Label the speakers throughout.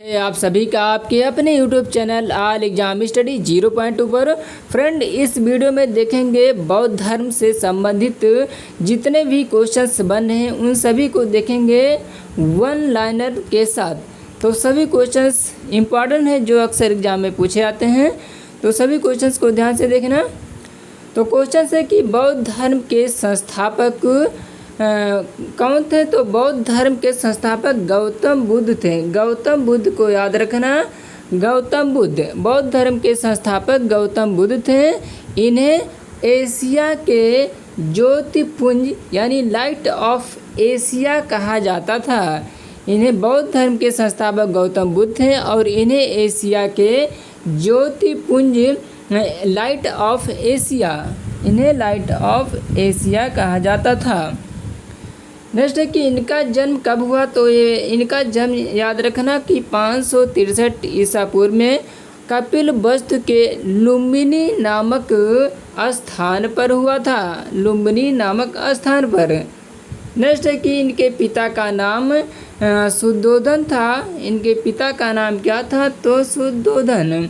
Speaker 1: आप सभी का आपके अपने YouTube channel all exam study 0.2 पर। फ्रेंड, इस वीडियो में देखेंगे बौद्ध धर्म से संबंधित जितने भी क्वेश्चंस बन रहे हैं उन सभी को देखेंगे वन लाइनर के साथ। तो सभी क्वेश्चंस इम्पॉर्टेंट हैं जो अक्सर एग्जाम में पूछे जाते हैं, तो सभी क्वेश्चंस को ध्यान से देखना। तो क्वेश्चन है कि बौद्ध धर्म के संस्थापक कौन थे? तो बौद्ध धर्म के संस्थापक गौतम बुद्ध थे। गौतम बुद्ध को याद रखना, गौतम बुद्ध बौद्ध धर्म के संस्थापक गौतम बुद्ध थे। इन्हें एशिया के ज्योतिपुंज यानी लाइट ऑफ एशिया कहा जाता था। इन्हें बौद्ध धर्म के संस्थापक गौतम बुद्ध थे और इन्हें एशिया के ज्योतिपुंज लाइट ऑफ एशिया कहा जाता था। नेक्स्ट है कि इनका जन्म कब हुआ? तो ये इनका जन्म याद रखना कि 563 ईसा पूर्व में कपिल वस्तु के लुम्बिनी नामक स्थान पर हुआ था। लुम्बिनी नामक स्थान पर। नेक्स्ट है कि इनके पिता का नाम शुद्धोधन था। इनके पिता का नाम क्या था? तो शुद्धोधन,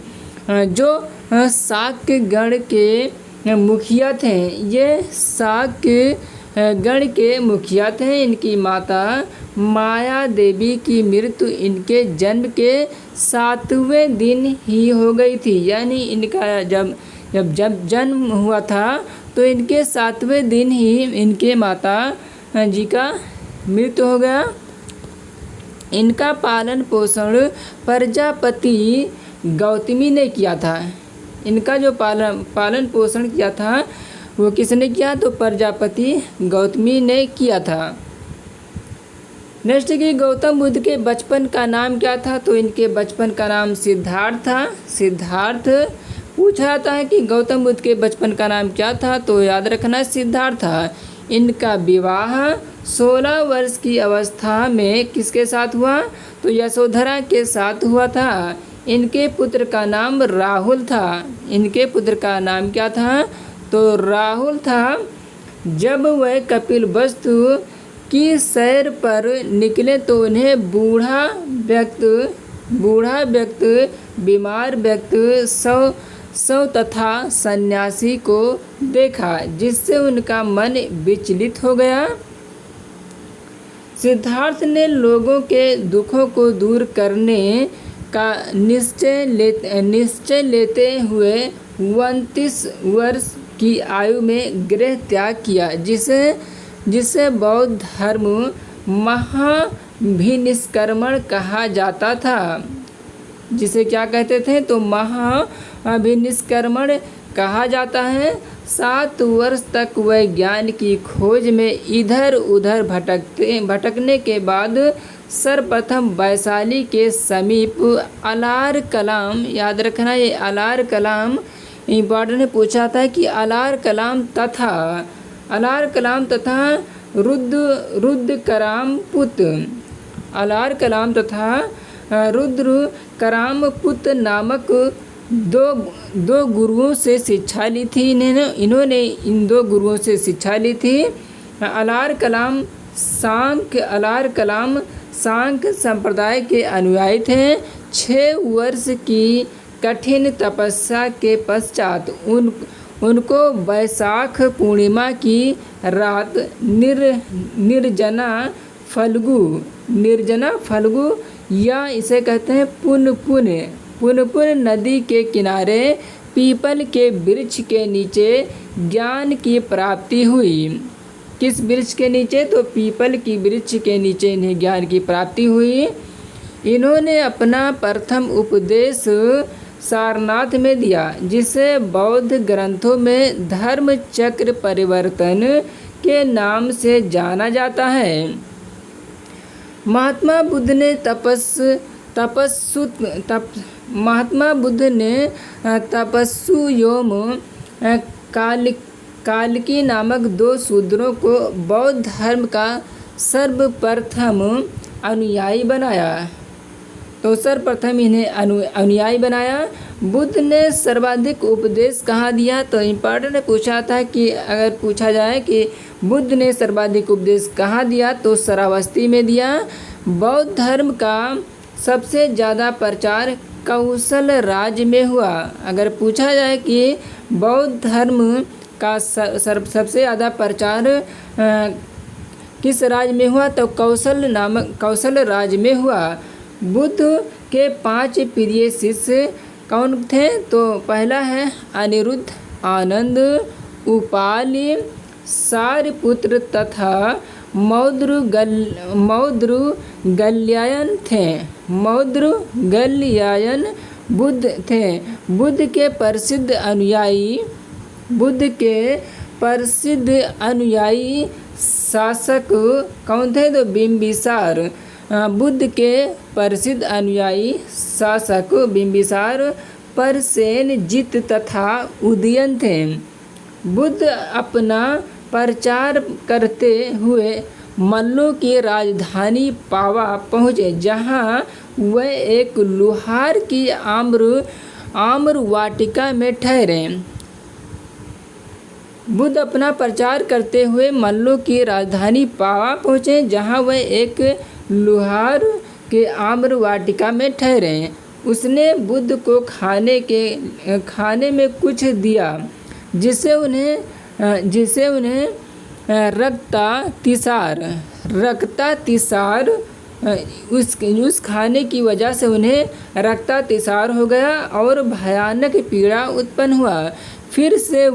Speaker 1: जो शाक्य गण के मुखिया थे। ये शाक्य गण के मुखिया थे। इनकी माता माया देवी की मृत्यु इनके जन्म के 7वें दिन ही हो गई थी। यानी इनका जब जन्म हुआ था तो इनके 7वें दिन ही इनके माता जी का मृत्यु हो गया। इनका पालन पोषण प्रजापति गौतमी ने किया था। इनका जो पालन पोषण किया था वो किसने किया? तो प्रजापति गौतमी ने किया था। नेक्स्ट कि गौतम बुद्ध के बचपन का नाम क्या था? तो इनके बचपन का नाम सिद्धार्थ था। सिद्धार्थ पूछा जाता है कि गौतम बुद्ध के बचपन का नाम क्या था? तो याद रखना सिद्धार्थ था। इनका विवाह 16 वर्ष की अवस्था में किसके साथ हुआ? तो यशोधरा के साथ हुआ था। इनके पुत्र का नाम राहुल था। इनके पुत्र का नाम क्या था? तो राहुल था। जब वह कपिल वस्तु की सैर पर निकले तो उन्हें बूढ़ा व्यक्ति, बीमार व्यक्ति, शव तथा सन्यासी को देखा, जिससे उनका मन विचलित हो गया। सिद्धार्थ ने लोगों के दुखों को दूर करने का निश्चय लेते हुए 29 वर्ष की आयु में गृह त्याग किया, जिसे बौद्ध धर्म महाभिनिष्क्रमण कहा जाता था। जिसे क्या कहते थे? तो महाभिनिष्क्रमण कहा जाता है। 7 वर्ष तक वह ज्ञान की खोज में इधर उधर भटकने के बाद सर्वप्रथम वैशाली के समीप अलार कलाम, याद रखना ये अलार कलाम इम्पॉर्टेंट है, पूछा था कि अलार कलाम तथा रुद्र कराम पुत नामक दो गुरुओं से शिक्षा ली थी। इन्होंने इन 2 गुरुओं से शिक्षा ली थी। अलार कलाम सांख्य संप्रदाय के अनुयायी थे। 6 वर्ष की कठिन तपस्या के पश्चात उनको वैशाख पूर्णिमा की रात निर्जना फल्गु या इसे कहते हैं पुनपुन नदी के किनारे पीपल के वृक्ष के नीचे ज्ञान की प्राप्ति हुई। किस वृक्ष के नीचे? तो पीपल की वृक्ष के नीचे इन्हें ज्ञान की प्राप्ति हुई। इन्होंने अपना प्रथम उपदेश सारनाथ में दिया, जिसे बौद्ध ग्रंथों में धर्म चक्र परिवर्तन के नाम से जाना जाता है। महात्मा बुद्ध ने तपस्सुयोम कालकी नामक 2 शूद्रों को बौद्ध धर्म का सर्वप्रथम अनुयायी बनाया। तो सर्वप्रथम इन्हें अनुयायी बनाया। बुद्ध ने सर्वाधिक उपदेश कहाँ दिया? तो इम्पॉर्टेंट पूछा था कि अगर पूछा जाए कि बुद्ध ने सर्वाधिक उपदेश कहाँ दिया तो श्रावस्ती में दिया। बौद्ध धर्म का सबसे ज़्यादा प्रचार कौशल राज्य में हुआ। अगर पूछा जाए कि बौद्ध धर्म का सबसे ज़्यादा प्रचार किस राज्य में हुआ, तो कौशल राज्य में हुआ। बुद्ध के 5 प्रिय शिष्य कौन थे, तो पहला है अनिरुद्ध, आनंद, उपालि, सारिपुत्र तथा मौद्गल्यायन थे। मौद्गल्यायन बुद्ध थे। बुद्ध के प्रसिद्ध अनुयायी शासक कौन थे, तो बिंबिसार। बुद्ध के प्रसिद्ध अनुयायी शासक बिंबिसार, परसेनजीत तथा उदयन थे। बुद्ध अपना प्रचार करते हुए मल्लों की राजधानी पावा पहुँचे, जहाँ वह एक लुहार की आम्र वाटिका में ठहरे। बुद्ध अपना प्रचार करते हुए मल्लों की राजधानी पावा पहुँचे, जहाँ वह एक लुहार के आम्र वाटिका में ठहरे। उसने बुद्ध को खाने में कुछ दिया, जिसे उन्हें रक्तातिसार उस खाने की वजह से उन्हें रक्तातिसार हो गया और भयानक पीड़ा उत्पन्न हुआ। फिर से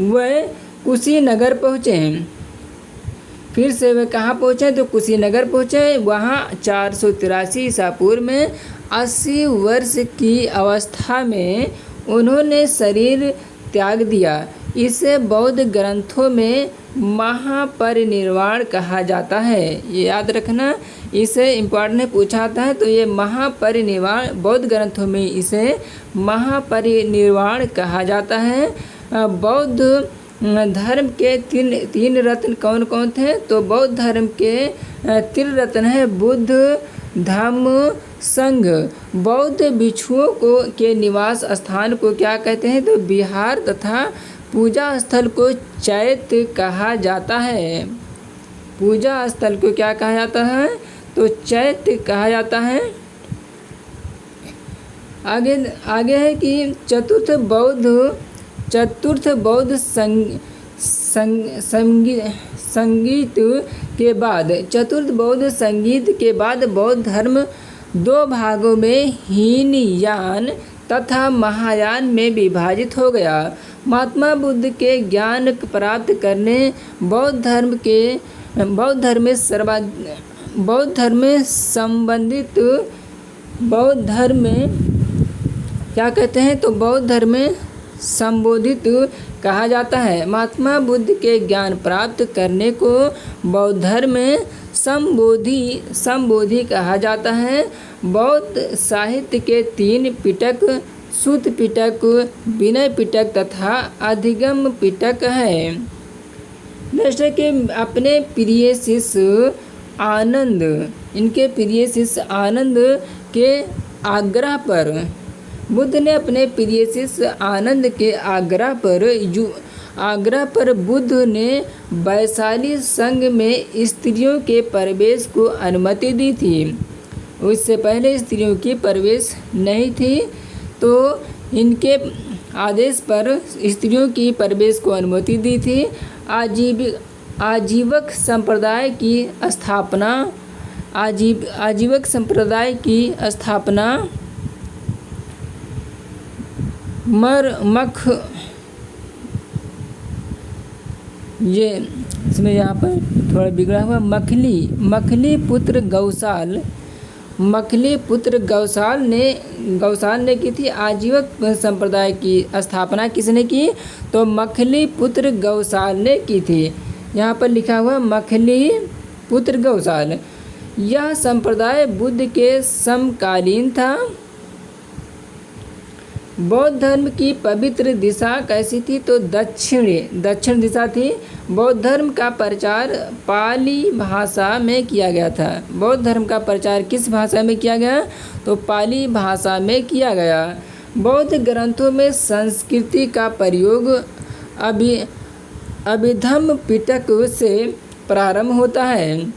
Speaker 1: वह कुशीनगर पहुँचे। फिर से वे कहाँ पहुँचे, तो कुशीनगर पहुँचे। वहाँ 483 ईसा पूर्व में 80 वर्ष की अवस्था में उन्होंने शरीर त्याग दिया। इसे बौद्ध ग्रंथों में महापरिनिर्वाण कहा जाता है। ये याद रखना, इसे इम्पोर्टेंट है, पूछा जाता है। तो ये महापरिनिर्वाण, बौद्ध ग्रंथों में इसे महापरिनिर्वाण कहा जाता है। बौद्ध धर्म के तीन रत्न कौन कौन थे, तो बौद्ध धर्म के 3 रत्न है, बुद्ध, धम्म, संघ। बौद्ध भिक्षुओं के निवास स्थान को क्या कहते हैं, तो विहार तथा पूजा स्थल को चैत्य कहा जाता है। पूजा स्थल को क्या कहा जाता है, तो चैत्य कहा जाता है। आगे है कि चतुर्थ बौद्ध संगीत के बाद चतुर्थ बौद्ध संगीत के बाद बौद्ध धर्म 2 भागों में हीनयान तथा महायान में विभाजित हो गया। महात्मा बुद्ध के ज्ञान प्राप्त करने बौद्ध धर्म में क्या कहते हैं, तो बौद्ध धर्म में संबोधित कहा जाता है। महात्मा बुद्ध के ज्ञान प्राप्त करने को बौद्ध धर्म में संबोधि कहा जाता है। बौद्ध साहित्य के 3 पिटक सूत पिटक, विनय पिटक तथा अधिगम पिटक है। नेक्स्ट है कि अपने प्रिय शिष्य आनंद, इनके प्रिय शिष्य आनंद के आग्रह पर बुद्ध ने अपने प्रिय शिष्य आनंद के आग्रह पर बुद्ध ने वैशाली संघ में स्त्रियों के प्रवेश को अनुमति दी थी। उससे पहले स्त्रियों की प्रवेश नहीं थी, तो इनके आदेश पर स्त्रियों की प्रवेश को अनुमति दी थी। आजीवक संप्रदाय की स्थापना ये इसमें यहाँ पर थोड़ा बिगड़ा हुआ मखली पुत्र गौसाल ने की थी। आजीवक संप्रदाय की स्थापना किसने की, तो मखली पुत्र गौसाल ने की थी। यहाँ पर लिखा हुआ मखली पुत्र गौसाल। यह संप्रदाय बुद्ध के समकालीन था। बौद्ध धर्म की पवित्र दिशा कैसी थी, तो दक्षिण दिशा थी। बौद्ध धर्म का प्रचार पाली भाषा में किया गया था। बौद्ध धर्म का प्रचार किस भाषा में किया गया, तो पाली भाषा में किया गया। बौद्ध ग्रंथों में संस्कृति का प्रयोग अभिधम्म पिटक से प्रारंभ होता है।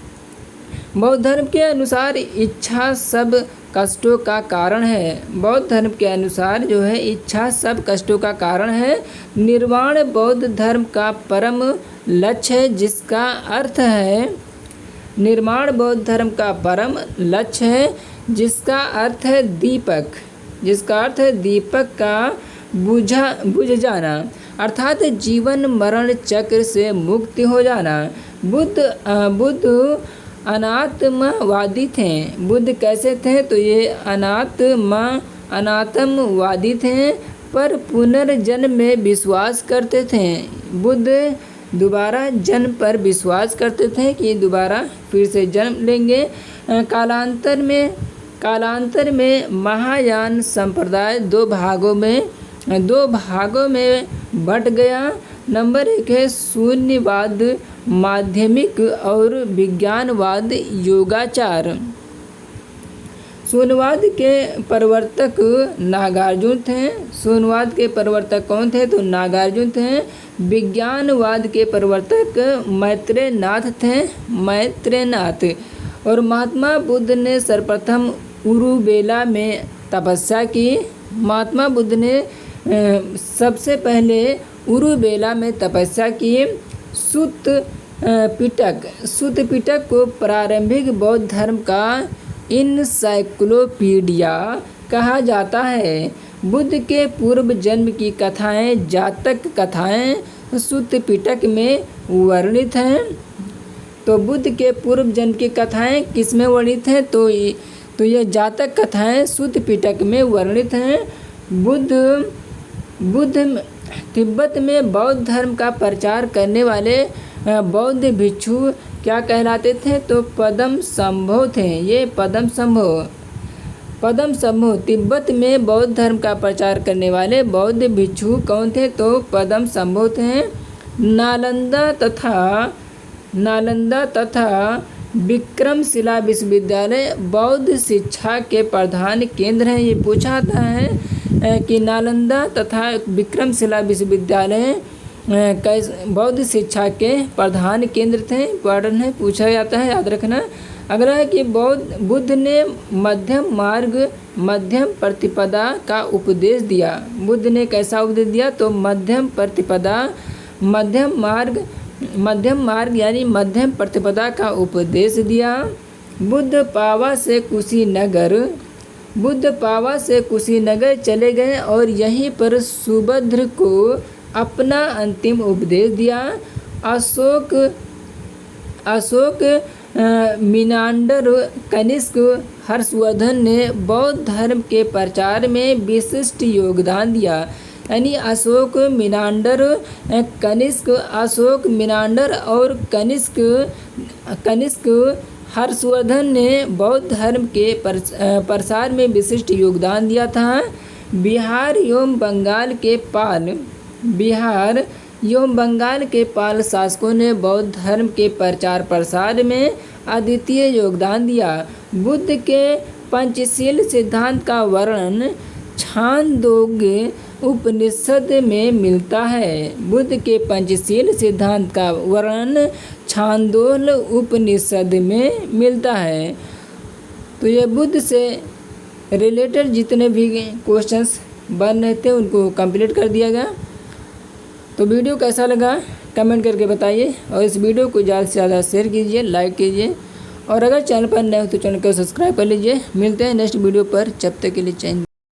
Speaker 1: बौद्ध धर्म के अनुसार इच्छा सब कष्टों का कारण है। बौद्ध धर्म के अनुसार जो है इच्छा सब कष्टों का कारण है। निर्वाण बौद्ध धर्म का परम लक्ष्य है, जिसका अर्थ है निर्माण बौद्ध धर्म का परम लक्ष्य है, जिसका अर्थ है दीपक का बुझ जाना, अर्थात जीवन मरण चक्र से मुक्ति हो जाना। बुद्ध अनात्मवादी थे। बुद्ध कैसे थे? तो ये अनात्मवादी थे, पर पुनर्जन्म में विश्वास करते थे। बुद्ध दोबारा जन्म पर विश्वास करते थे कि दोबारा फिर से जन्म लेंगे। कालांतर में महायान संप्रदाय दो भागों में बट गया। नंबर 1 है शून्यवाद माध्यमिक और विज्ञानवाद योगाचार। शून्यवाद के प्रवर्तक नागार्जुन थे। शून्यवाद के प्रवर्तक कौन थे? तो नागार्जुन थे। विज्ञानवाद के प्रवर्तक मैत्रेयनाथ। और महात्मा बुद्ध ने सर्वप्रथम उरुबेला में तपस्या की। महात्मा बुद्ध ने सबसे पहले उरुबेला में तपस्या की। सुत्त पिटक को प्रारंभिक बौद्ध धर्म का इनसाइक्लोपीडिया कहा जाता है। बुद्ध के पूर्व जन्म की कथाएं, जातक कथाएं सुत्त पिटक में वर्णित हैं। तो बुद्ध के पूर्व जन्म की कथाएं किस में वर्णित हैं? तो ये जातक कथाएं सुत्त पिटक में वर्णित हैं। बुद्ध तिब्बत में बौद्ध धर्म का प्रचार करने वाले बौद्ध भिक्षु क्या कहलाते थे? तो पद्मसंभव थे। ये पद्मसंभव तिब्बत में बौद्ध धर्म का प्रचार करने वाले बौद्ध भिक्षु कौन थे? तो पद्मसंभव थे। नालंदा तथा विक्रमशिला विश्वविद्यालय बौद्ध शिक्षा के प्रधान केंद्र हैं। ये पूछा जाता है कि नालंदा तथा विक्रमशिला विश्वविद्यालय बौद्ध शिक्षा के प्रधान केंद्र थे। इंपॉर्टेंट है, पूछा जाता है, याद रखना। अगला है कि बुद्ध ने मध्यम प्रतिपदा का उपदेश दिया। बुद्ध ने कैसा उपदेश दिया? तो मध्यम मार्ग यानी मध्यम प्रतिपदा का उपदेश दिया। बुद्ध पावा से कुशीनगर चले गए और यहीं पर सुभद्र को अपना अंतिम उपदेश दिया। अशोक मिनांडर कनिष्क हर्षवर्धन ने बौद्ध धर्म के प्रचार में विशिष्ट योगदान दिया। यानी अशोक मिनांडर और कनिष्क हर्षवर्धन ने बौद्ध धर्म के प्रसार में विशिष्ट योगदान दिया था। बिहार एवं बंगाल के पाल शासकों ने बौद्ध धर्म के प्रचार प्रसार में अद्वितीय योगदान दिया। बुद्ध के पंचशील सिद्धांत का वर्णन छांदोग्य उपनिषद में मिलता है। बुद्ध के पंचशील सिद्धांत का वर्णन छांदोग्य उपनिषद में मिलता है। तो ये बुद्ध से रिलेटेड जितने भी क्वेश्चंस बन रहे थे उनको कंप्लीट कर दिया गया। तो वीडियो कैसा लगा कमेंट करके बताइए और इस वीडियो को ज़्यादा से ज़्यादा शेयर कीजिए, लाइक कीजिए और अगर चैनल पर नए हो तो चैनल को सब्सक्राइब कर लीजिए। मिलते हैं नेक्स्ट वीडियो पर, जब तक के लिए जय हिंद।